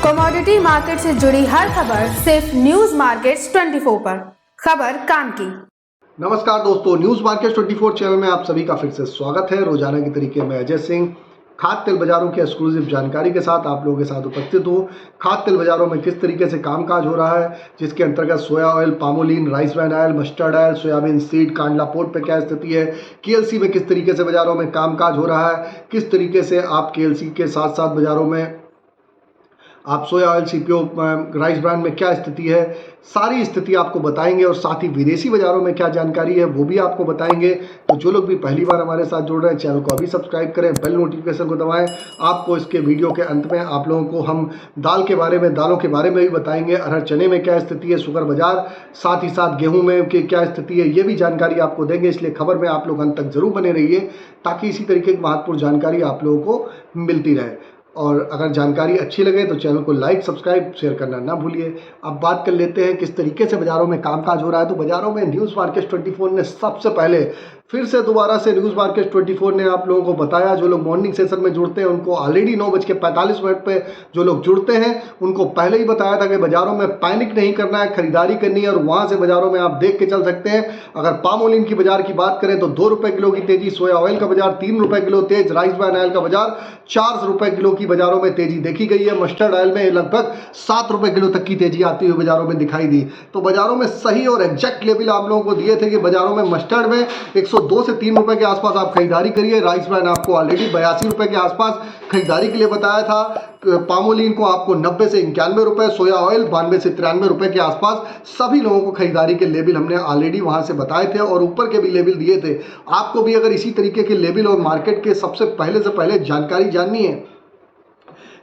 Commodity market से जुड़ी हर खबर सिर्फ न्यूज मार्केट्स 24 पर। खबर काम की। नमस्कार दोस्तों, न्यूज मार्केट 24 चैनल में आप सभी का फिर से स्वागत है। रोजाना की तरीके में अजय सिंह खाद्य तेल बाजारों की एक्सक्लूसिव जानकारी के साथ आप लोगों के साथ उपस्थित हूँ। खाद्य तेल बाजारों में किस तरीके से कामकाज हो रहा है, जिसके अंतर्गत सोया oil, palmolein, rice bran oil, mustard oil, soybean seed, Kandla port पे क्या स्थिति है, केएलसी में किस तरीके से बाजारों में कामकाज हो रहा है, किस तरीके से आप केएलसी के साथ साथ बाजारों में आप सोया ऑयल, सीपीओ, राइस ब्रांड में क्या स्थिति है, सारी स्थिति आपको बताएंगे और साथ ही विदेशी बाजारों में क्या जानकारी है वो भी आपको बताएंगे। तो जो लोग भी पहली बार हमारे साथ जुड़ रहे हैं, चैनल को अभी सब्सक्राइब करें, बेल नोटिफिकेशन को दबाएं। आपको इसके वीडियो के अंत में आप लोगों को हम दालों के बारे में भी बताएंगे। अरहर चने में क्या स्थिति है, शुगर बाजार, साथ ही साथ गेहूँ में क्या स्थिति है, ये भी जानकारी आपको देंगे। इसलिए खबर में आप लोग अंत तक जरूर बने रहिए ताकि इसी तरीके की महत्वपूर्ण जानकारी आप लोगों को मिलती रहे। और अगर जानकारी अच्छी लगे तो चैनल को लाइक, सब्सक्राइब, शेयर करना ना भूलिए। अब बात कर लेते हैं किस तरीके से बाजारों में कामकाज हो रहा है। तो बाजारों में न्यूज़ मार्केट 24 ने सबसे पहले फिर से दोबारा से न्यूज़ मार्केट 24 ने आप लोगों को बताया, जो लोग मॉर्निंग सेशन में जुड़ते हैं उनको ऑलरेडी 9:45 पे जो लोग जुड़ते हैं उनको पहले ही बताया था कि बाजारों में पैनिक नहीं करना है, खरीदारी करनी है। और वहाँ से बाजारों में आप देख के चल सकते हैं। अगर पामोलिन की बाजार की बात करें तो 2 रुपये किलो की तेजी, सोया ऑयल का बाजार 3 रुपये किलो तेज, राइस ब्रान ऑयल का बाजार 4 रुपये किलो की बाजारों में तेजी देखी गई है। मस्टर्ड ऑयल में लगभग 7 रुपये किलो तक की तेजी आती हुई बाजारों में दिखाई दी। तो बाजारों में सही और एग्जैक्ट लेवल आप लोगों को दिए थे कि बाजारों में मस्टर्ड में 102 से 3 रुपये के आसपास आप खरीदारी करिए। राइस ब्रान आपको ऑलरेडी 82 रुपये के आसपास खरीदारी के लिए बताया था। पामोलिन को आपको 90 से 91 रुपये, सोया ऑयल 92 से 93 रुपये के आसपास सभी लोगों को खरीदारी के लेवल हमने ऑलरेडी वहां से बताए थे और ऊपर के भी लेवल दिए थे। आपको भी अगर इसी तरीके के लेवल और मार्केट के सबसे पहले जानकारी जाननी है,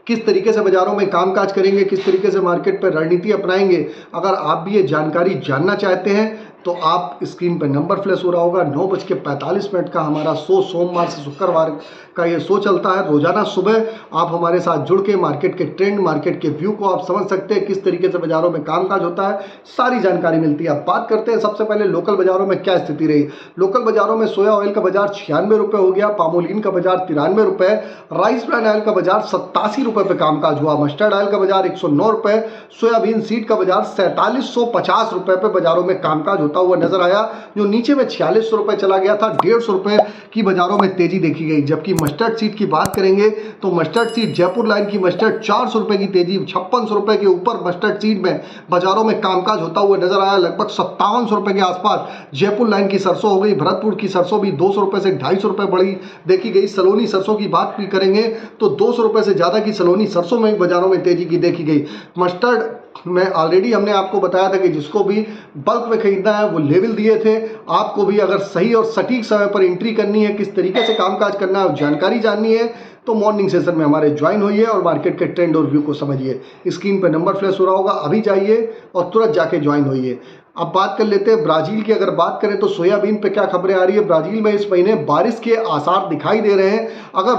किस तरीके से बाजारों में कामकाज करेंगे, किस तरीके से मार्केट पर रणनीति अपनाएंगे, अगर आप भी ये जानकारी जानना चाहते हैं तो आप स्क्रीन पर नंबर फ्लैश हो रहा होगा। 9:45 का हमारा शो सोमवार से शुक्रवार का ये शो चलता है। रोजाना सुबह आप हमारे साथ जुड़ के मार्केट के ट्रेंड, मार्केट के व्यू को आप समझ सकते हैं, किस तरीके से बाजारों में कामकाज होता है, सारी जानकारी मिलती है। अब बात करते हैं सबसे पहले लोकल बाजारों में क्या स्थिति रही। लोकल बाजारों में सोया ऑयल का बाजार 96 रुपये हो गया, पामोलिन का बाजार 93 रुपये, राइस ब्रान ऑयल का बाजार 87 रुपये पे कामकाज हुआ, मस्टर्ड ऑयल का बाजार 109 रुपये, सोयाबीन सीड का बाजार 4750 रुपये पे बाजारों में कामकाज होता हुआ नजर आया। जो नीचे में 4600 रुपये चला गया था, 150 रुपये की बाजारों में तेजी देखी गई। जबकि मस्टर्ड सीड की बात करेंगे तो मस्टर्ड सीड, जयपुर लाइन की मस्टर्ड 400 रुपये की तेजी, 5600 रुपये के ऊपर मस्टर्ड सीड में बाजारों में कामकाज होता हुआ नजर आया। लगभग 5700 रुपये के आसपास जयपुर लाइन की सरसों हो गई। भरतपुर की सरसों भी 200 रुपये से 250 रुपये बढ़ी देखी गई। सलोनी सरसों की बात भी करेंगे तो 200 रुपये से ज़्यादा की सलोनी सरसों में बाजारों में तेजी की देखी गई। मस्टर्ड में ऑलरेडी हमने आपको बताया था कि जिसको भी बल्क में खरीदना है वो लेवल दिए थे। आपको भी अगर सही और सटीक समय पर एंट्री करनी है, किस तरीके से कामकाज करना है, जानकारी जाननी है तो मॉर्निंग सेशन में हमारे ज्वाइन होइए और मार्केट के ट्रेंड और व्यू को समझिए। स्क्रीन पर नंबर फ्लैश हो रहा होगा, अभी जाइए और तुरंत जाके ज्वाइन होइए। अब बात कर लेते हैं ब्राजील की। अगर बात करें तो सोयाबीन पे क्या खबरें आ रही है। ब्राजील में इस महीने बारिश के आसार दिखाई दे रहे हैं। अगर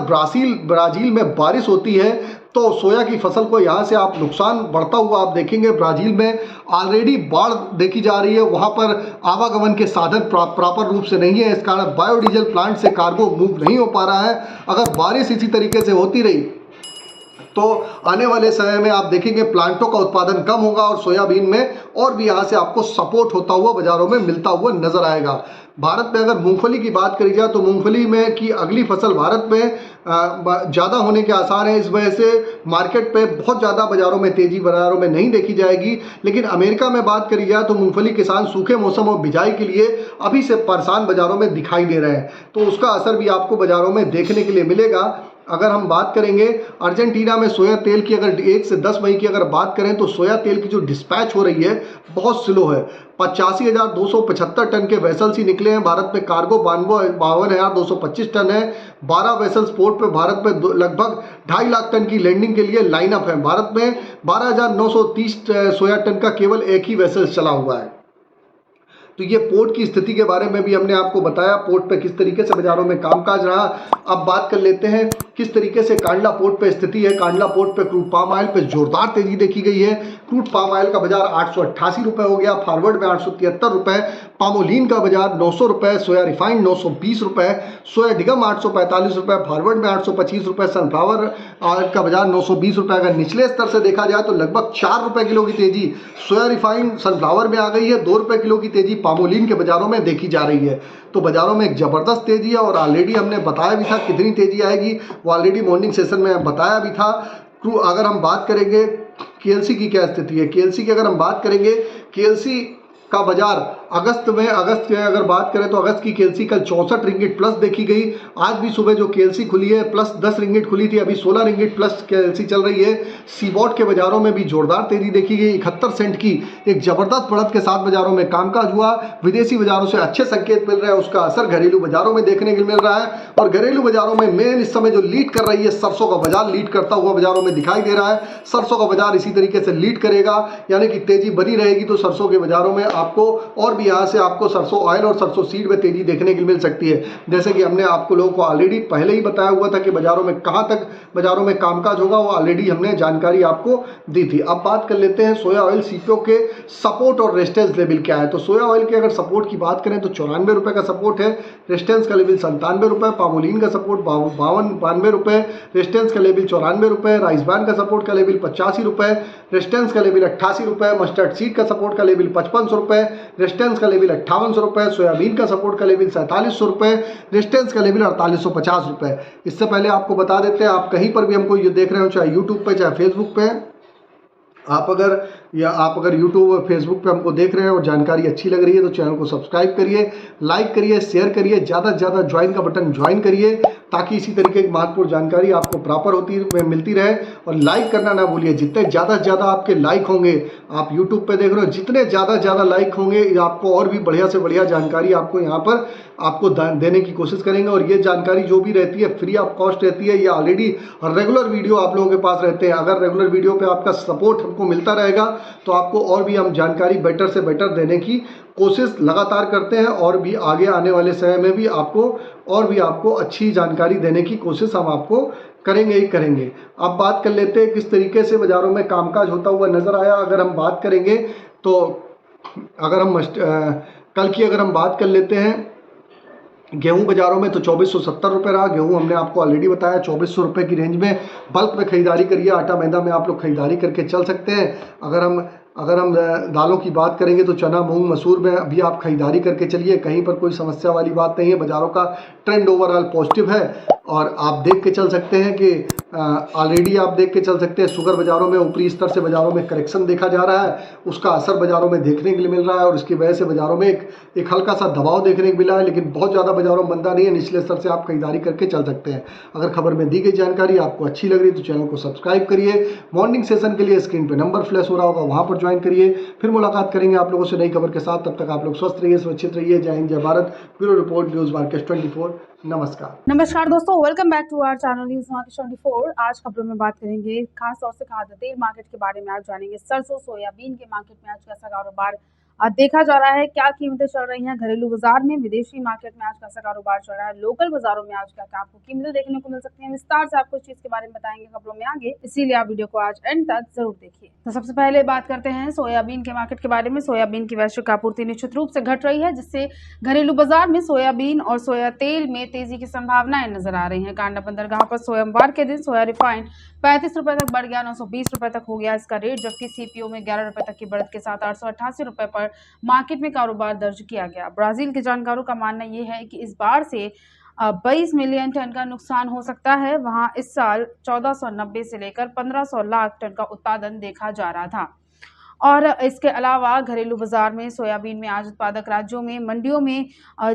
ब्राजील में बारिश होती है तो सोया की फसल को यहाँ से आप नुकसान बढ़ता हुआ आप देखेंगे। ब्राजील में ऑलरेडी बाढ़ देखी जा रही है, वहाँ पर आवागमन के साधन प्रॉपर रूप से नहीं है। इस कारण बायोडीजल प्लांट से कार्गो मूव नहीं हो पा रहा है। अगर बारिश इसी तरीके से होती रही तो आने वाले समय में आप देखेंगे प्लांटों का उत्पादन कम होगा और सोयाबीन में और भी यहाँ से आपको सपोर्ट होता हुआ बाजारों में मिलता हुआ नजर आएगा। भारत में अगर मूंगफली की बात करी जाए तो मूंगफली में की अगली फसल भारत में ज़्यादा होने के आसार हैं। इस वजह से मार्केट पे बहुत ज़्यादा बाजारों में तेजी बाजारों में नहीं देखी जाएगी। लेकिन अमेरिका में बात करी जाए तो मूंगफली किसान सूखे मौसम और बिजाई के लिए अभी से परेशान बाजारों में दिखाई दे रहे हैं, तो उसका असर भी आपको बाजारों में देखने के लिए मिलेगा। अगर हम बात करेंगे अर्जेंटीना में सोया तेल की, अगर 1 से 10 मई की अगर बात करें तो सोया तेल की जो डिस्पैच हो रही है बहुत स्लो है। 85,275 टन के वेसल्स ही निकले हैं। भारत में कार्गो 52,225 टन है। 12 वेसल्स पोर्ट पे भारत में लगभग 2.5 लाख टन की लैंडिंग के लिए लाइनअप है। भारत में 12,930 सोया टन का केवल एक ही वेसल चला हुआ है। तो तो ये पोर्ट की स्थिति के बारे में भी हमने आपको बताया, पोर्ट पे किस तरीके से बाजारों में कामकाज रहा। अब बात कर लेते हैं किस तरीके से कांडला पोर्ट पे स्थिति है। कांडला पोर्ट पे क्रूड पाम ऑयल पे जोरदार तेजी देखी गई है। क्रूड पाम ऑयल का बाजार 888 रुपए हो गया, फॉरवर्ड में 873 रुपए, पामोलिन का बाजार 900 रुपए, सोया रिफाइंड 920 रुपए, सोया डिगम 845 रुपए, फॉरवर्ड में 825 रुपए, सनफ्लावर ऑयल का बाजार 920 रुपए। अगर निचले स्तर से देखा जाए तो लगभग 4 रुपए किलो की तेजी सोया रिफाइंड सनफ्लावर में आ गई है। 2 रुपए किलो की तेजी पामोलिन के बाजारों में देखी जा रही है। तो बाजारों में एक जबरदस्त तेजी है और ऑलरेडी हमने बताया भी था कितनी तेजी आएगी, वो ऑलरेडी मॉर्निंग सेशन में बताया भी था। अगर हम बात करेंगे केएलसी की क्या स्थिति है, केएलसी की अगर हम बात करेंगे, केएलसी का बाजार अगस्त की अगर बात करें तो अगस्त की केएलसी कल 64 रिंगिट प्लस देखी गई। आज भी सुबह जो केएलसी खुली है प्लस 10 रिंगिट खुली थी, अभी 16 रिंगिट प्लस केएलसी चल रही है। सीबॉट के बाजारों में भी जोरदार तेजी देखी गई, 71 सेंट की एक जबरदस्त बढ़त के साथ बाजारों में कामकाज हुआ। विदेशी बाजारों से अच्छे संकेत मिल रहे हैं, उसका असर घरेलू बाजारों में देखने को मिल रहा है। और घरेलू बाजारों में मेन इस समय जो लीड कर रही है, सरसों का बाजार लीड करता हुआ बाजारों में दिखाई दे रहा है। सरसों का बाजार इसी तरीके से लीड करेगा, यानी कि तेजी बनी रहेगी तो सरसों के बाजारों में आपको और यहाँ से आपको सरसों ऑयल और सरसों सीड में तेजी देखने को मिल सकती है। जैसे कि हमने आपको लोगों को ऑलरेडी पहले ही बताया हुआ था कि बाजारों में कहां तक बाजारों में कामकाज होगा, वो ऑलरेडी हमने जानकारी आपको दी थी। अब बात कर लेते हैं सोया ऑयल सीपीओ के सपोर्ट और रेजिस्टेंस लेवल क्या है। तो सोया ऑयल के अगर सपोर्ट की बात करें तो 94 रुपए का सपोर्ट है, रेजिस्टेंस का लेवल 97 रुपए, पामोलिन का सपोर्ट 52 रुपए, रेजिस्टेंस का लेवल 94 रुपए, राइस ब्रान का सपोर्ट का लेवल 85 रुपए, रेजिस्टेंस का लेवल 88 रुपए, मस्टर्ड सीड का सपोर्ट का लेवल 55 रुपए, रेजिस्टेंस का लेवल 58 रुपए, सोयाबीन का सपोर्ट का लेवल 4700 रुपए, रेजिस्टेंस का लेवल 4850 रुपए। इससे पहले आपको बता देते हैं, आप कहीं पर भी हमको ये देख रहे हो, चाहे यूट्यूब पे चाहे फेसबुक पे, आप अगर यूट्यूब और फेसबुक पे हमको देख रहे हैं और जानकारी अच्छी लग रही है तो चैनल को सब्सक्राइब करिए, लाइक करिए, शेयर करिए, ज़्यादा से ज़्यादा ज्वाइन का बटन ज्वाइन करिए ताकि इसी तरीके की महत्वपूर्ण जानकारी आपको प्रॉपर मिलती रहे। और लाइक करना ना भूलिए, जितने ज़्यादा से ज़्यादा आपके लाइक होंगे, आप यूट्यूब पे देख रहे हो, जितने ज़्यादा से ज़्यादा लाइक होंगे आपको और भी बढ़िया से बढ़िया जानकारी आपको यहाँ पर आपको देने की कोशिश करेंगे। और ये जानकारी जो भी रहती है फ्री ऑफ कॉस्ट रहती है, ये ऑलरेडी रेगुलर वीडियो आप लोगों के पास रहते हैं। अगर रेगुलर वीडियो पे आपका सपोर्ट हमको मिलता रहेगा तो आपको और भी हम जानकारी बेटर से बेटर देने की कोशिश लगातार करते हैं और भी आगे आने वाले समय में भी आपको अच्छी जानकारी देने की कोशिश हम आपको करेंगे ही करेंगे। अब बात कर लेते हैं किस तरीके से बाज़ारों में कामकाज होता हुआ नज़र आया। अगर हम बात करेंगे तो कल की अगर हम बात कर लेते हैं गेहूं बाजारों में तो 2470 रुपये रहा। गेहूं हमने आपको ऑलरेडी बताया 2400 रुपये की रेंज में बल्क में खरीदारी करिए। आटा मैदा में आप लोग खरीदारी करके चल सकते हैं। अगर हम दालों की बात करेंगे तो चना मूंग मसूर में अभी आप खरीदारी करके चलिए, कहीं पर कोई समस्या वाली बात नहीं है। बाज़ारों का ट्रेंड ओवरऑल पॉजिटिव है और आप देख के चल सकते हैं कि ऑलरेडी आप देख के चल सकते हैं शुगर बाज़ारों में ऊपरी स्तर से बाज़ारों में करेक्शन देखा जा रहा है, उसका असर बाज़ारों में देखने के लिए मिल रहा है और इसकी वजह से बाज़ारों में एक हल्का सा दबाव देखने को मिला है, लेकिन बहुत ज़्यादा बाज़ारों में मंदा नहीं है। निचले स्तर से आप खरीदारी करके चल सकते हैं। अगर खबर में दी गई जानकारी आपको अच्छी लग रही है तो चैनल को सब्सक्राइब करिए। मॉर्निंग सेशन के लिए स्क्रीन पर नंबर फ्लैश हो रहा होगा, वहाँ पर ज्वाइन करिए। फिर मुलाकात करेंगे आप लोगों से नई खबर के साथ। तब तक आप लोग स्वस्थ रहिए, सुरक्षित रहिए। Jai Hind, Jai Bharat. Bureau report, news market 24। नमस्कार दोस्तों, welcome back to our channel news market 24। आज खबरों में बात करेंगे खास तौर से खाद्य तेल मार्केट के बारे में। आज जानेंगे सरसों सोयाबीन के मार्केट में आज कैसा कारोबार देखा जा रहा है, क्या कीमतें चल रही हैं घरेलू बाजार में, विदेशी मार्केट में आज कैसा कारोबार चल रहा है, लोकल बाजारों में आज क्या क्या आपको कीमतें देखने को मिल सकती हैं। विस्तार से आपको इस चीज के बारे में बताएंगे खबरों में आगे, इसीलिए आप वीडियो को आज एंड तक जरूर देखिए। तो सबसे पहले बात करते हैं सोयाबीन के मार्केट के बारे में। सोयाबीन की वैश्विक आपूर्ति निश्चित रूप से घट रही है, जिससे घरेलू बाजार में सोयाबीन और सोया तेल में तेजी की संभावनाएं नजर आ रही है। कांडा बंदरगाह पर सोमवार के दिन सोया रिफाइंड 35 रुपए तक बढ़ गया, 920 रुपए तक हो गया इसका रेट, जबकि सीपीओ में 11 रुपए तक की बढ़त के साथ 888 रुपए पर मार्केट में कारोबार दर्ज किया गया। ब्राजील के जानकारों का मानना यह है कि इस बार से 22 मिलियन टन का नुकसान हो सकता है। वहां इस साल 1490 से लेकर 1500 लाख टन का उत्पादन देखा जा रहा था। और इसके अलावा घरेलू बाजार में सोयाबीन में आज उत्पादक राज्यों में मंडियों में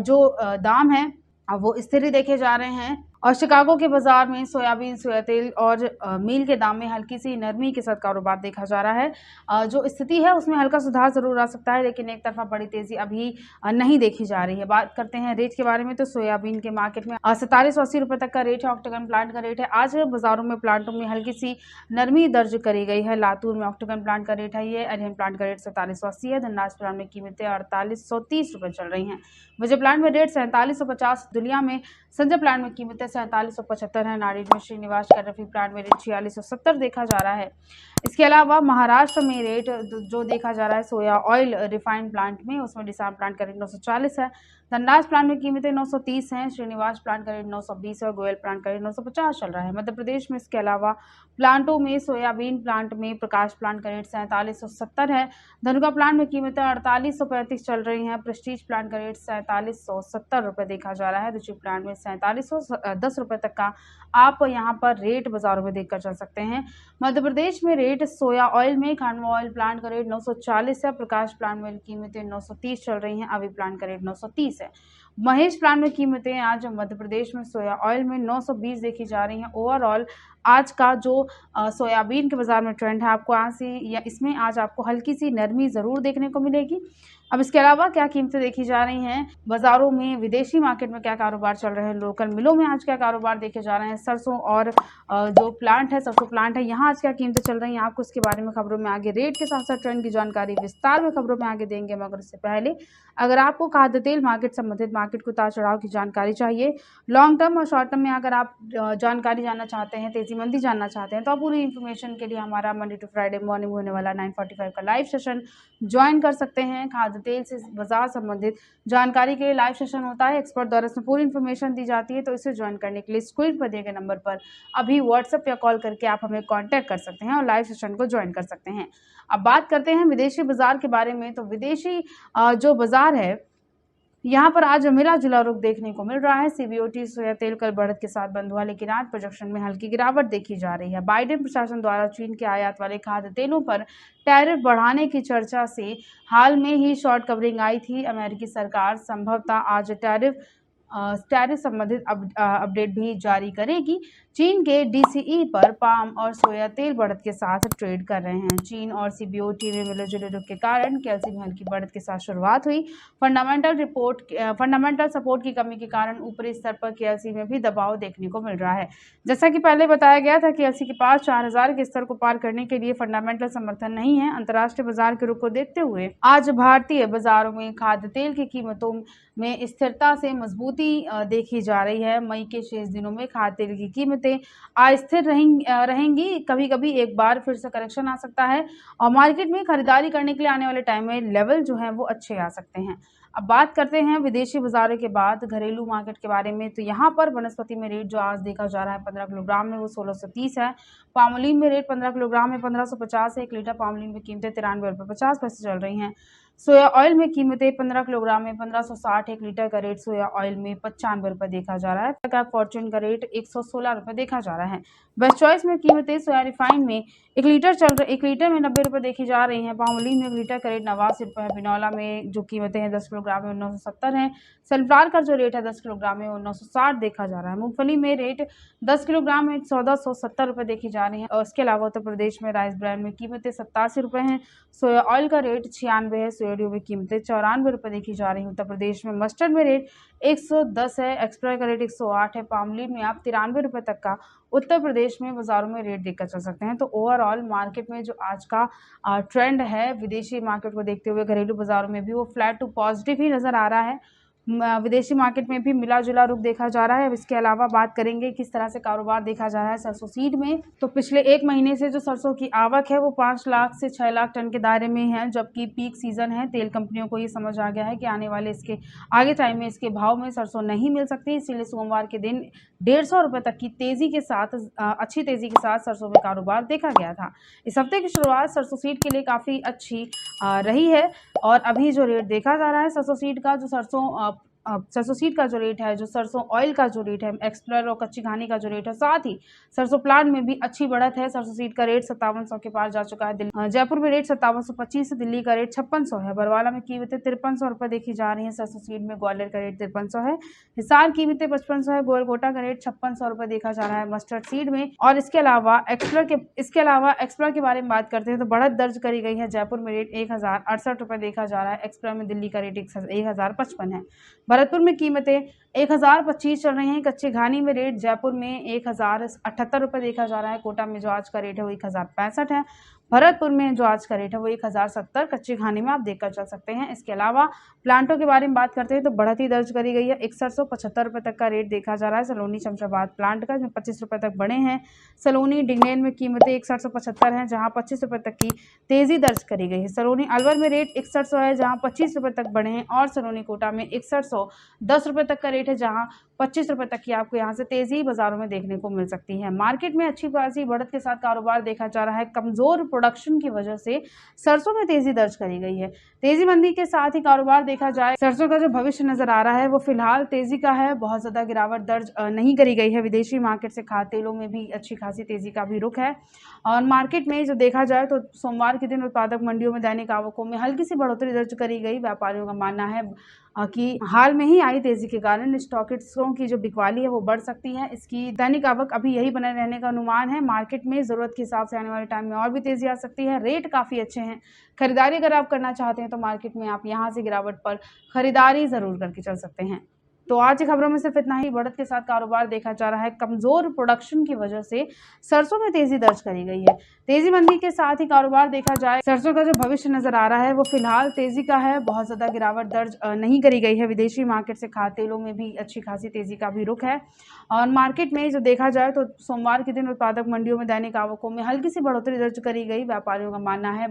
जो दाम है वो स्थिर देखे जा रहे हैं और शिकागो के बाजार में सोयाबीन, सोया तेल और मील के दाम में हल्की सी नरमी के साथ कारोबार देखा जा रहा है। जो स्थिति है उसमें हल्का सुधार ज़रूर आ सकता है, लेकिन एक तरफा बड़ी तेज़ी अभी नहीं देखी जा रही है। बात करते हैं रेट के बारे में, तो सोयाबीन के मार्केट में 4780 रुपये तक का रेट है। ऑक्टेगन प्लांट का रेट है। आज बाजारों में प्लांटों में हल्की सी नरमी दर्ज करी गई है। लातूर में ऑक्टेगन प्लांट का रेट है, ये अरहन प्लांट का रेट 4780 है। धनराज प्लांट में कीमतें 4830 रुपये चल रही हैं। विजय प्लांट में रेट 4750, दुलिया में संजय प्लांट में कीमतें 4775 है। नारियल में श्रीनिवास कैटरफी प्लांट में रेट 4670 देखा जा रहा है। इसके अलावा महाराष्ट्र में रेट जो देखा जा रहा है सोया ऑयल रिफाइंड प्लांट में, उसमें डिसाम प्लांट का रेट 940 है। धनराज प्लांट में कीमतें 930 हैं। श्रीनिवास प्लांट का रेट 920 है और गोयल प्लांट का रेट 950 चल रहा है। मध्य प्रदेश में इसके अलावा प्लांटों में सोयाबीन प्लांट में प्रकाश प्लांट का रेट 4770 है। धनुका प्लांट में कीमतें 4835 चल रही हैं। प्रेस्टीज प्लांट का रेट 4770 रुपये देखा जा रहा है। रुचि प्लांट में 4710 रुपये तक का आप यहां पर रेट बाजारों में देखकर चल सकते हैं। मध्य प्रदेश में रेट सोया ऑयल में खांडवा ऑयल प्लांट का रेट 940 है। प्रकाश प्लांट में कीमतें 930 चल रही हैं। अभी प्लांट का रेट 930 है। महेश प्लांट में कीमतें आज मध्य प्रदेश में सोया ऑयल में 920 देखी जा रही हैं। ओवरऑल आज का जो सोयाबीन के बाजार में ट्रेंड है, आपको आज से या इसमें आज आपको हल्की सी नरमी ज़रूर देखने को मिलेगी। अब इसके अलावा क्या कीमतें देखी जा रही हैं बाजारों में, विदेशी मार्केट में क्या कारोबार चल रहे हैं, लोकल मिलों में आज क्या कारोबार देखे जा रहे हैं, सरसों और जो प्लांट है, सरसों प्लांट है, यहाँ आज क्या कीमतें चल रही हैं, आपको इसके बारे में खबरों में आगे रेट के साथ साथ ट्रेंड की जानकारी विस्तार में खबरों में आगे देंगे। मगर उससे पहले अगर आपको खाद्य तेल मार्केट संबंधित मार्केट को उतार चढ़ाव की जानकारी चाहिए, लॉन्ग टर्म और शॉर्ट टर्म में अगर आप जानकारी जानना चाहते हैं, तेजी मंदी जानना चाहते हैं, तो आप पूरी इन्फॉर्मेशन के लिए हमारा मंडे टू फ्राइडे मॉर्निंग होने वाला 9:45 का लाइव सेशन ज्वाइन कर सकते हैं। खाद्य तेल से बाजार संबंधित जानकारी के लिए लाइव सेशन होता है, एक्सपर्ट द्वारा इसमें पूरी इन्फॉर्मेशन दी जाती है। तो इसे ज्वाइन करने के लिए स्क्रीन पर दिए गए नंबर पर अभी व्हाट्सएप या कॉल करके आप हमें कांटेक्ट कर सकते हैं और लाइव सेशन को ज्वाइन कर सकते हैं। अब बात करते हैं विदेशी बाजार के बारे में, तो विदेशी जो बाजार है यहाँ पर आज मिला जुला रुख देखने को मिल रहा है। सीबीओटी सोया तेल कल बढ़त के साथ बंद हुआ, लेकिन आज प्रोजेक्शन में हल्की गिरावट देखी जा रही है। बाइडेन प्रशासन द्वारा चीन के आयात वाले खाद्य तेलों पर टैरिफ बढ़ाने की चर्चा से हाल में ही शॉर्ट कवरिंग आई थी। अमेरिकी सरकार संभवतः आज टैरिफ संबंधित अपडेट भी जारी करेगी। चीन के डीसीई पर पाम और सोया तेल बढ़त के साथ ट्रेड कर रहे हैं। चीन और सीबीओटी में मिले जुले रुख के कारण कैल्सी में हल्की बढ़त के साथ शुरुआत हुई। फंडामेंटल सपोर्ट की कमी के कारण ऊपरी स्तर पर कैल्सी में भी दबाव देखने को मिल रहा है। जैसा कि पहले बताया गया था, कैल्सी के पास 4000 के स्तर को पार करने के लिए फंडामेंटल समर्थन नहीं है। अंतर्राष्ट्रीय बाजार के रुख को देखते हुए आज भारतीय बाजारों में खाद्य तेल की कीमतों में स्थिरता से मजबूती देखी जा रही है। मई के शेष दिनों में खाद्य तेल की कीमतें अस्थिर रहेंगी। कभी कभी एक बार फिर से करेक्शन आ सकता है और मार्केट में खरीदारी करने के लिए आने वाले टाइम में लेवल जो है वो अच्छे आ सकते हैं। अब बात करते हैं विदेशी बाजारों के बाद घरेलू मार्केट के बारे में, तो यहाँ पर वनस्पति में रेट जो आज देखा जा रहा है 15 किलोग्राम में वो 1630 है। पामोलिन में रेट 15 किलोग्राम में 1550 है। 1 लीटर पामोलिन में कीमतें 93 रुपये 50 पैसे चल रही हैं। सोया ऑयल में कीमतें 15 किलोग्राम में 1560, 1 लीटर का रेट सोया ऑयल में 95 रुपये देखा जा रहा है। फॉर्च्यून का रेट 116 रुपये देखा जा रहा है। बेस्ट चॉइस में कीमतें सोया रिफाइंड में 1 लीटर में 90 रुपये देखी जा रही हैं। पामोलिन में 1 लीटर का रेट 89 रुपये है। बिनौला में जो कीमतें हैं 10 किलोग्राम में 970 है। सनफ्लावर का जो रेट है 10 किलोग्राम में वो 960 देखा जा रहा है। मूंगफली में रेट 10 किलोग्राम में 1470 रुपये देखी जा रही है। और इसके अलावा उत्तर प्रदेश में राइस ब्रांड में कीमतें 87 रुपये हैं। सोया ऑयल का रेट 96 है। सोयाडियो में कीमतें 94 रुपये देखी जा रही है। उत्तर प्रदेश में मस्टर्ड में रेट 110 है। एक्सप्रेस का रेट 108 है। पामोलिन में आप 93 रुपये तक का उत्तर प्रदेश में बाजारों में रेट देखकर चल सकते हैं। तो ओवरऑल मार्केट में जो आज का ट्रेंड है विदेशी मार्केट को देखते हुए घरेलू बाजारों में भी वो फ्लैट टू पॉजिटिव ही नज़र आ रहा है। विदेशी मार्केट में भी मिला जुला रुख देखा जा रहा है। अब इसके अलावा बात करेंगे किस तरह से कारोबार देखा जा रहा है सरसों सीड में, तो पिछले एक महीने से जो सरसों की आवक है वो 5 लाख से 6 लाख टन के दायरे में है, जबकि पीक सीजन है। तेल कंपनियों को ये समझ आ गया है कि आने वाले इसके आगे टाइम में इसके भाव में सरसों नहीं मिल सकती, इसीलिए सोमवार के दिन 150 रुपये तक की तेजी के साथ अच्छी तेजी के साथ सरसों में कारोबार देखा गया था। इस हफ्ते की शुरुआत सरसों सीड के लिए काफ़ी अच्छी रही है और अभी जो रेट देखा जा रहा है सरसों सीड का, जो सरसों सरसों सीड का जो रेट है, जो सरसों ऑयल का जो रेट है, एक्सप्लोरर और कच्ची घानी का जो रेट है, साथ ही सरसों प्लांट में भी अच्छी बढ़त है। सरसों सीड का रेट 5700 के पार जा चुका है। जयपुर में रेट 5725 है, दिल्ली का रेट 5600 है। बरवाला में कीमतें 5300 रुपये देखी जा रही है सरसों सीड में। ग्वालियर का रेट 5300 है। हिसार कीमतें 5500 है। गोलकोटा का रेट 5600 रुपये देखा जा रहा है मस्टर्ड सीड में। और इसके अलावा एक्सप्लोरर के बारे में बात करते हैं तो बढ़त दर्ज करी गई है। जयपुर में रेट 1068 रुपये देखा जा रहा है। एक्सप्लोरर में दिल्ली का रेट 1055 है। भरतपुर में कीमतें 1025 चल रही हैं। कच्चे घानी में रेट जयपुर में 1078 रुपये देखा जा रहा है। कोटा में जो आज का रेट है वो 1065 है। भरतपुर में जो आज का रेट है वो 1070 कच्ची घानी में आप देखकर चल सकते हैं। इसके अलावा प्लांटों के बारे में बात करते हैं तो बढ़त ही दर्ज करी गई है। 6175 रुपये तक का रेट देखा जा रहा है सलोनी शमशाबाद प्लांट का, इसमें 25 रुपये तक बढ़े हैं। सलोनी डिंगनेल में कीमतें 6175 हैं, जहां 25 रुपये तक की तेजी दर्ज करी गई है। सलोनी अलवर में रेट 6100 है, जहां 25 रुपये तक बढ़े हैं। और सलोनी कोटा में 6110 रुपये तक का रेट है, जहां 25 रुपये तक की आपको यहां से तेजी बाजारों में देखने को मिल सकती है। मार्केट में अच्छी खासी बढ़त के साथ कारोबार देखा जा रहा है। कमजोर प्रोडक्शन की वजह से सरसों में तेजी दर्ज करी गई है। तेजी मंदी के साथ ही कारोबार देखा जाए, सरसों का जो भविष्य नजर आ रहा है वो फिलहाल तेजी का है। बहुत ज्यादा गिरावट दर्ज नहीं करी गई है। विदेशी मार्केट से खाद्य तेलों में भी अच्छी खासी तेजी का भी रुख है। और मार्केट में जो देखा जाए तो सोमवार के दिन उत्पादक मंडियों में दैनिक आवकों में हल्की सी बढ़ोतरी दर्ज करी गई। व्यापारियों का मानना है कि हाल में ही आई तेजी के कारण स्टॉकिस्टों की जो बिकवाली है वो बढ़ सकती है। इसकी दैनिक आवक अभी यही बने रहने का अनुमान है। मार्केट में जरूरत के हिसाब से आने वाले टाइम में और भी तेजी आ सकती है। रेट काफी अच्छे हैं। खरीदारी अगर आप करना चाहते हैं तो मार्केट में आप यहां से गिरावट पर खरीदारी जरूर करके चल सकते हैं। तो आज की खबरों में सिर्फ इतना ही। बढ़त के साथ कारोबार देखा जा रहा है। कमजोर प्रोडक्शन की वजह से सरसों में तेजी दर्ज करी गई है। तेजी मंदी के साथ ही कारोबार देखा जाए, सरसों का जो भविष्य नजर आ रहा है वो फिलहाल तेजी का है। बहुत ज्यादा गिरावट दर्ज नहीं करी गई है। विदेशी मार्केट से खाद्य तेलों में भी अच्छी खासी तेजी का भी रुख है। और मार्केट में जो देखा जाए तो सोमवार के दिन उत्पादक मंडियों में दैनिक आवकों में हल्की सी बढ़ोतरी दर्ज करी गई। व्यापारियों का मानना है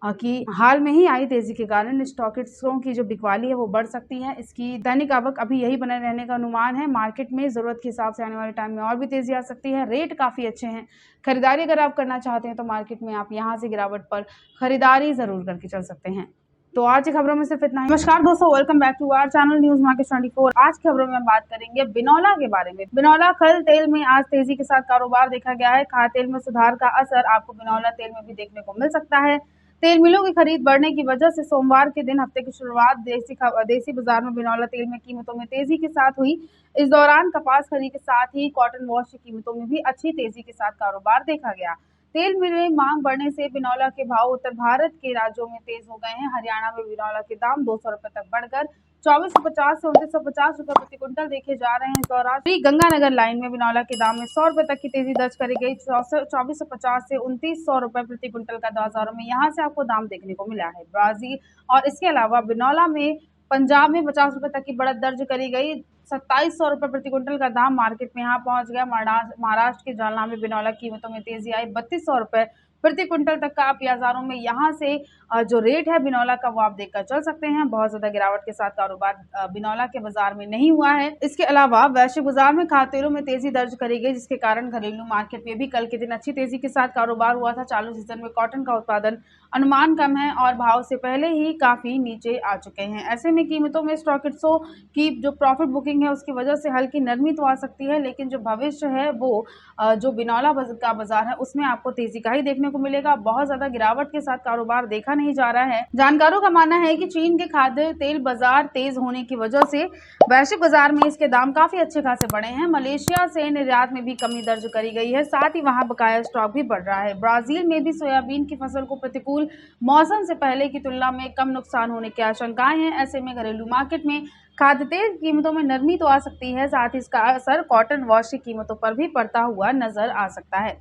कि हाल में ही आई तेजी के कारण स्टॉकिस्टों की जो बिकवाली है वो बढ़ सकती है। इसकी दैनिक आवक अभी यही बने रहने का अनुमान है। मार्केट में जरूरत के हिसाब से आने वाले टाइम में और भी तेजी आ सकती है। रेट काफी अच्छे हैं। खरीदारी अगर आप करना चाहते हैं तो मार्केट में आप यहां से गिरावट पर खरीदारी जरूर करके चल सकते हैं। तो आज की खबरों में सिर्फ इतना ही। नमस्कार दोस्तों, welcome back to our channel news market 24। आज की खबरों में हम बात करेंगे बिनौला के बारे में। बिनौला खल तेल में आज तेजी के साथ कारोबार देखा गया है। खाद्य तेल में सुधार का असर आपको बिनौला तेल में भी देखने को मिल सकता है। तेल मिलों की खरीद बढ़ने की वजह से सोमवार के दिन हफ्ते की शुरुआत देसी बाजार में बिनौला तेल में कीमतों में तेजी के साथ हुई। इस दौरान कपास खली के साथ ही कॉटन वॉश की कीमतों में भी अच्छी तेजी के साथ कारोबार देखा गया। तेल में मांग बढ़ने से बिनौला के भाव उत्तर भारत के राज्यों में तेज हो गए हैं। हरियाणा में बिनौला के दाम 200 रुपए तक बढ़कर 2450 से 2950 रुपए प्रति क्विंटल देखे जा रहे हैं। इस दौरान गंगानगर लाइन में बिनौला के दाम में 100 रुपए तक की तेजी दर्ज करी गई। 2450 से 2900 रुपए प्रति क्विंटल का बाजारों में यहाँ से आपको दाम देखने को मिला है। ब्राजील और इसके अलावा बिनौला में पंजाब में 50 रुपए तक की बढ़त दर्ज करी गई। 2700 रुपए प्रति क्विंटल का दाम मार्केट में यहाँ पहुंच गया। महाराष्ट्र के जालना में बिनौला कीमतों में तेजी आई। 3200 रुपए प्रति क्विंटल तक का आप बाजारों में यहाँ से जो रेट है बिनौला का वो आप देखकर चल सकते हैं। बहुत ज्यादा गिरावट के साथ कारोबार बिनौला के बाजार में नहीं हुआ है। इसके अलावा वैश्विक बाजार में खाद्य तेलों में तेजी दर्ज करी गई, जिसके कारण घरेलू मार्केट में भी कल के दिन अच्छी तेजी के साथ कारोबार हुआ था। चालू सीजन में कॉटन का उत्पादन अनुमान कम है और भाव से पहले ही काफी नीचे आ चुके हैं। ऐसे में कीमतों में स्टॉकिस्टों की जो प्रॉफिट बुकिंग है उसकी वजह से हल्की नरमी तो आ सकती है, लेकिन जो भविष्य है वो जो बिनौला का बाजार है उसमें आपको तेजी का ही देखने को मिलेगा। बहुत ज्यादा गिरावट के साथ कारोबार देखा नहीं जा रहा है। जानकारों का मानना है कि चीन के खाद्य तेल बाजार तेज होने की वजह से वैश्विक बाजार में इसके दाम काफी अच्छे खासे बढ़े हैं। मलेशिया से निर्यात में भी कमी दर्ज करी गई है, साथ ही वहां बकाया स्टॉक भी बढ़ रहा है। ब्राजील में भी सोयाबीन की फसल को प्रतिकूल मौसम से पहले की तुलना में कम नुकसान होने की आशंकाएं हैं। ऐसे में घरेलू मार्केट में खाद्य तेल कीमतों में नरमी तो आ सकती है, साथ ही इसका असर कॉटन वॉश की कीमतों पर भी पड़ता हुआ नजर आ सकता है।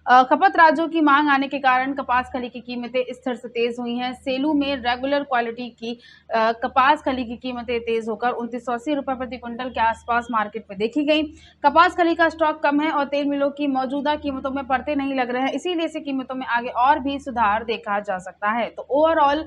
खपत राज्यों की मांग आने के कारण कपास खली की कीमतें स्थिर से तेज हुई हैं। सेलू में रेगुलर क्वालिटी की कपास खली की कीमतें तेज होकर 2980 रुपए प्रति क्विंटल के आसपास मार्केट में देखी गई। कपास खली का स्टॉक कम है और तेल मिलों की मौजूदा कीमतों में पड़ते नहीं लग रहे हैं, इसीलिए इसे कीमतों में आगे और भी सुधार देखा जा सकता है। तो ओवरऑल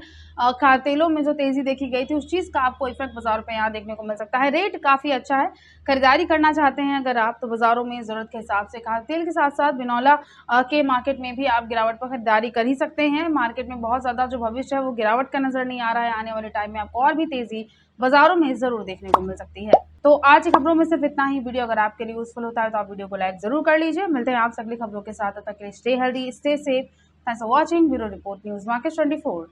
खाद्य तेलों में जो तेजी देखी गई थी उस चीज का आपको इफेक्ट बाजार पे यहाँ देखने को मिल सकता है। रेट काफी अच्छा है। खरीदारी करना चाहते हैं अगर आप तो बाजारों में जरूरत के हिसाब से खाद्य तेल के साथ साथ बिनौला के मार्केट में भी आप गिरावट पर खरीदारी कर ही सकते हैं। मार्केट में बहुत ज़्यादा जो भविष्य है वो गिरावट का नज़र नहीं आ रहा है। आने वाले टाइम में आपको और भी तेज़ी बाज़ारों में ज़रूर देखने को मिल सकती है। तो आज की खबरों में सिर्फ इतना ही। वीडियो अगर आपके लिए यूज़फुल होता है तो आप वीडियो को लाइक ज़रूर कर लीजिए। मिलते हैं आपसे अगली खबरों के साथ। तब तक के लिए stay healthy, stay safe. Thanks for watching. Bureau report, news market 24।